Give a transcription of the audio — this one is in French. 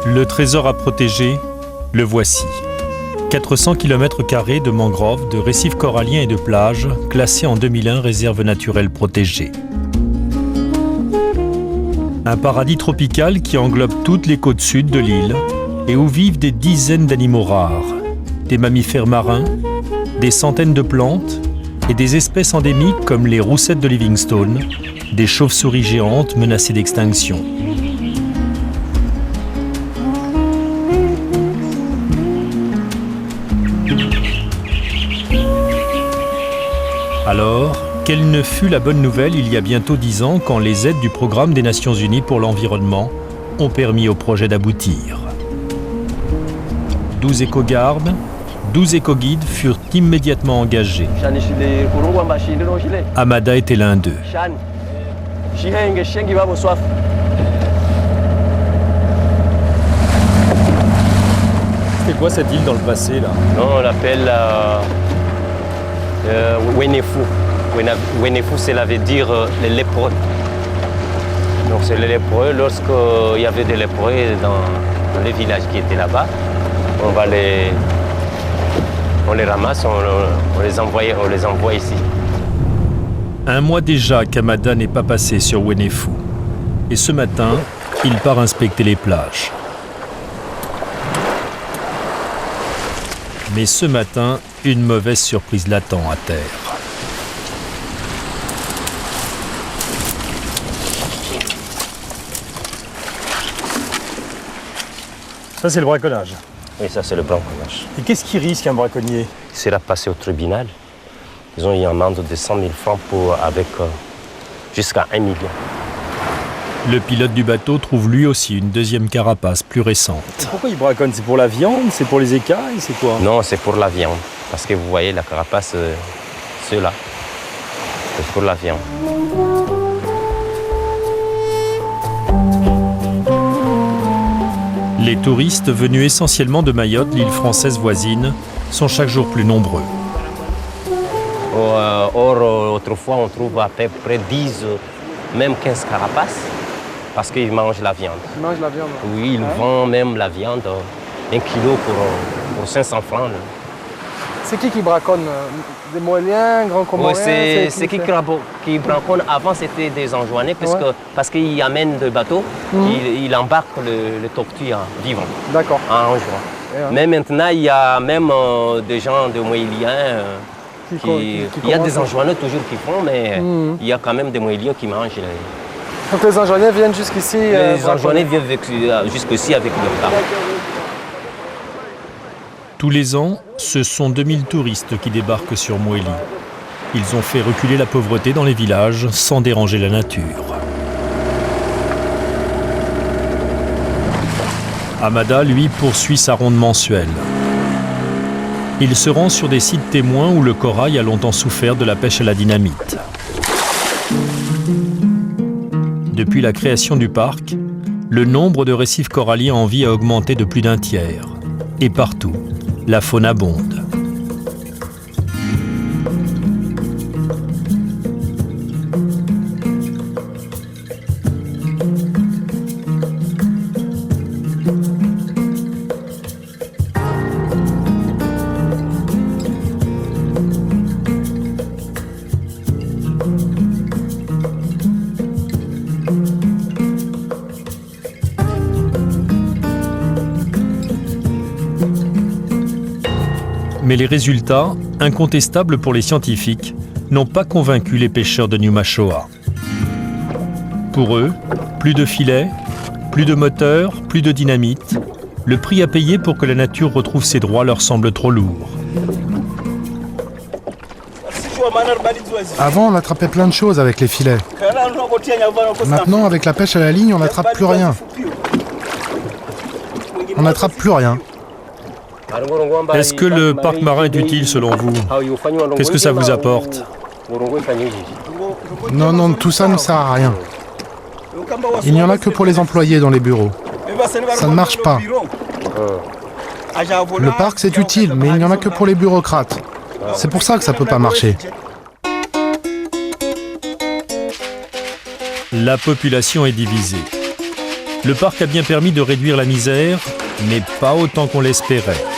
Le trésor à protéger, le voici. 400 km² de mangroves, de récifs coralliens et de plages, classés en 2001 réserve naturelle protégée. Un paradis tropical qui englobe toutes les côtes sud de l'île et où vivent des dizaines d'animaux rares, des mammifères marins, des centaines de plantes et des espèces endémiques comme les roussettes de Livingstone, des chauves-souris géantes menacées d'extinction. Alors, quelle ne fut la bonne nouvelle il y a bientôt 10 ans quand les aides du Programme des Nations Unies pour l'environnement ont permis au projet d'aboutir. 12 éco-gardes, 12 éco-guides furent immédiatement engagés. Amada était l'un d'eux. C'était quoi cette île dans le passé là? Non, on l'appelle Wenefu. Wenefu, cela veut dire les lépreux. Donc c'est les lépreux. Lorsqu'il y avait des lépreux dans les villages qui étaient là-bas, on les ramasse, on les envoie ici. Un mois déjà qu'Amada n'est pas passé sur Wenefu. Et ce matin, il part inspecter les plages. Mais ce matin, une mauvaise surprise l'attend à terre. Ça, c'est le braconnage. Oui, ça, c'est le braconnage. Et qu'est-ce qui risque un braconnier? Il sera passé au tribunal. Ils ont eu une amende de 100 000 francs avec jusqu'à 1 million. Le pilote du bateau trouve lui aussi une deuxième carapace plus récente. Et pourquoi il braconne? C'est pour la viande? C'est pour les écailles? C'est quoi? Non, c'est pour la viande. Parce que vous voyez la carapace, ceux-là. C'est pour la viande. Les touristes venus essentiellement de Mayotte, l'île française voisine, sont chaque jour plus nombreux. Autrefois, on trouve à peu près 10, même 15 carapaces, parce qu'ils mangent la viande. Ils mangent la viande? Oui, ils vendent même la viande, 1 kilo pour 500 francs. C'est qui braconne? Des Moliens, Grands Comoriens? Oui, c'est qui braconne. Avant, c'était des Anjouanais, parce qu'ils amènent des bateaux, ils embarquent le tortue vivant. D'accord. En Anjouan. Mais maintenant, il y a même des gens de Moëliens. Il y a des Anjouanais toujours qui font, mais il y a quand même des Moëliens qui mangent. Donc les Anjouanais viennent jusqu'ici? Les Anjouanais viennent jusqu'ici avec leur barque. Tous les ans, ce sont 2000 touristes qui débarquent sur Moélie. Ils ont fait reculer la pauvreté dans les villages sans déranger la nature. Amada, lui, poursuit sa ronde mensuelle. Il se rend sur des sites témoins où le corail a longtemps souffert de la pêche à la dynamite. Depuis la création du parc, le nombre de récifs coralliens en vie a augmenté de plus d'1 tiers. Et partout, la faune abonde. Mais les résultats, incontestables pour les scientifiques, n'ont pas convaincu les pêcheurs de Numachoa. Pour eux, plus de filets, plus de moteurs, plus de dynamite. Le prix à payer pour que la nature retrouve ses droits leur semble trop lourd. Avant, on attrapait plein de choses avec les filets. Maintenant, avec la pêche à la ligne, on n'attrape plus rien. On n'attrape plus rien. Est-ce que le parc marin est utile selon vous? Qu'est-ce que ça vous apporte? Non, non, tout ça ne sert à rien. Il n'y en a que pour les employés dans les bureaux. Ça ne marche pas. Le parc, c'est utile, mais il n'y en a que pour les bureaucrates. C'est pour ça que ça ne peut pas marcher. La population est divisée. Le parc a bien permis de réduire la misère, mais pas autant qu'on l'espérait.